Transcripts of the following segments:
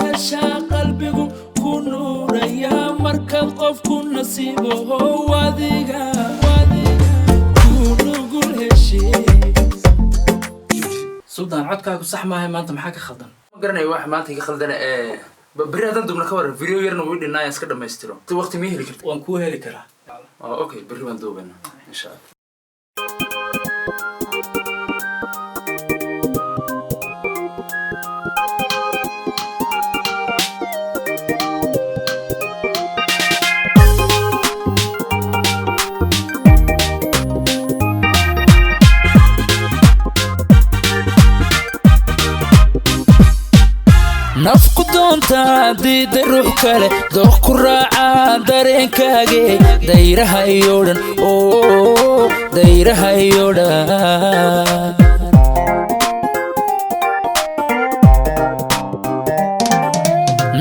هشا قلبي كنور يا مركب قف كن نصيبه واديقا كنو قول هشي سلطان عدكاكو صح ماهي ما انت محاكي خلطان ما قرنا واحد ما انت خلطان بري هذا دوبنا كور فيديو يرنا ويدي نايس كده ما يستيرون تو وقت ميه اللي كنت وانكو هلي كرا اوكي بري وان دوبنا ان شاء الله nafku doonta diida ruux kale dooq ku raaca dareenkaage dayraha iyo dhan dayraha iyo dhan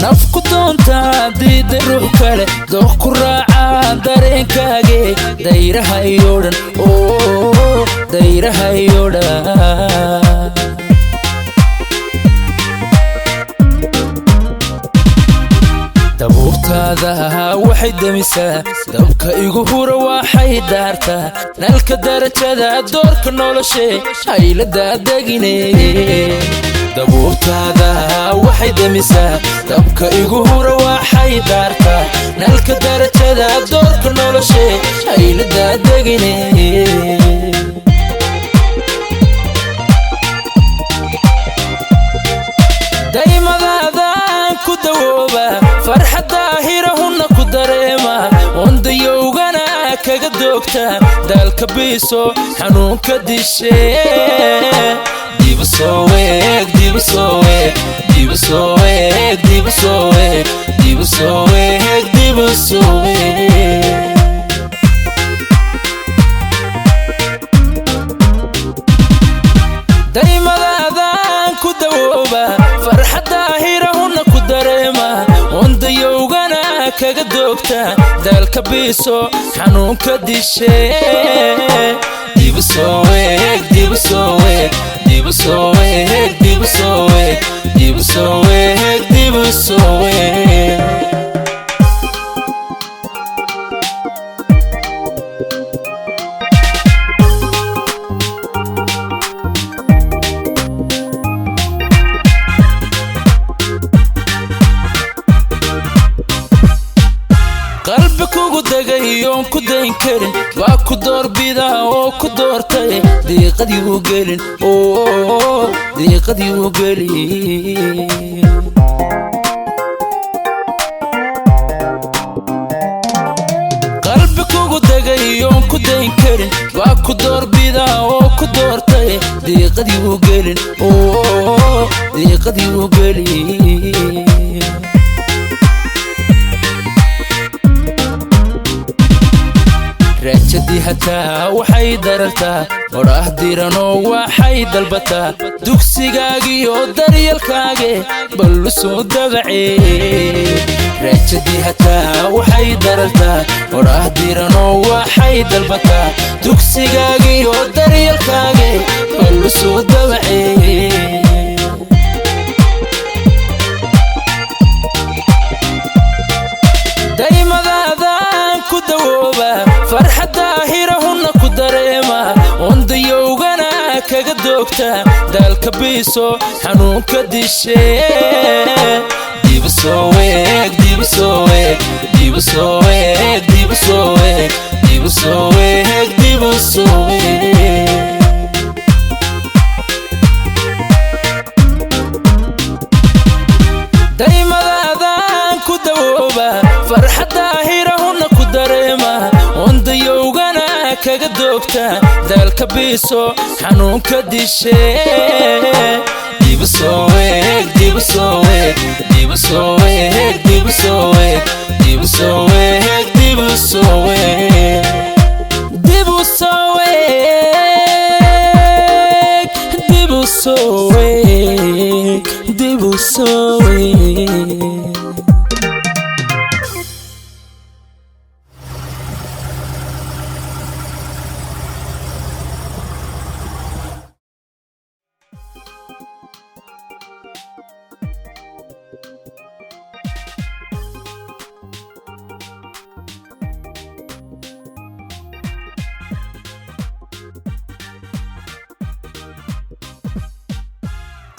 nafku doonta diida ruux kale dooq ku raaca dareenkaage dayraha iyo dhan dayraha iyo dhan dabuurtaada waxay damisaa dabka igu hura waxay daartaa nalka darajada doorka noloshe haylada degine dabuurtaada waxay damisaa dabka igu hura waxay daartaa nalka darajada doorka noloshe haylada degine daymadaadaan ku dawooba farxadda hirahunna ku dareema wandayowgana kaga doogta daalka biiso xanuunka dishe diba soo weeg diba soo weeg diba soo weeg diba soo weeg diba soo weeg diba soo weeg daymadaadaan ku dawooba farxadda hirahunna ku dareema wandayowgana kaga doogta daalka biiso xanuunka dishe diba soo weeg diba soo weeg diba soo weeg diba soo weeg diba soo weeg diba soo weeg qalbi kugu dagay oon ku dayn karin waa ku doorbida oo ku doortay diiqadii u gelin diiqadii u gelin qalbi kugu dagay oon ku dayn karin waa ku doorbida oo ku doortay diiqadii u gelin diiqadii u gelin raajadii hataa waxay darartaa odhaah diranoo waxay dalbataa dugsigaagiyo daryeelkaage ballu soo dabacee raajadii hataa waxay darartaa odhaah diranoo waxay dalbataa dugsigaagiyo daryeelkaage ballu soo dabacee daymadaadaan ku dawooba farxadda hirahunna ku dareema wandayowgana kaga doogta daalka biiso xanuunka dishe diba soo weeg diba soo weeg diba soo weeg diba soo weeg diba soo weeg diba soo weeg daymadaadaan ku dawooba farxadda hirahunna ku dareema wandayowgana kaga doogta daalka biiso xanuunka dishe diba soo weeg diba soo weeg diba soo weeg diba soo weeg diba soo weeg diba soo weeg diba soo weeg diba soo weeg diba soo weeg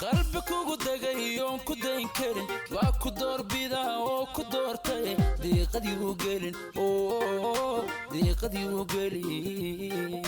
قلبك ودقيون كدين كرين واكو دور بيدا وكو دور تاي دي قد يوقلين دي قد يوقلين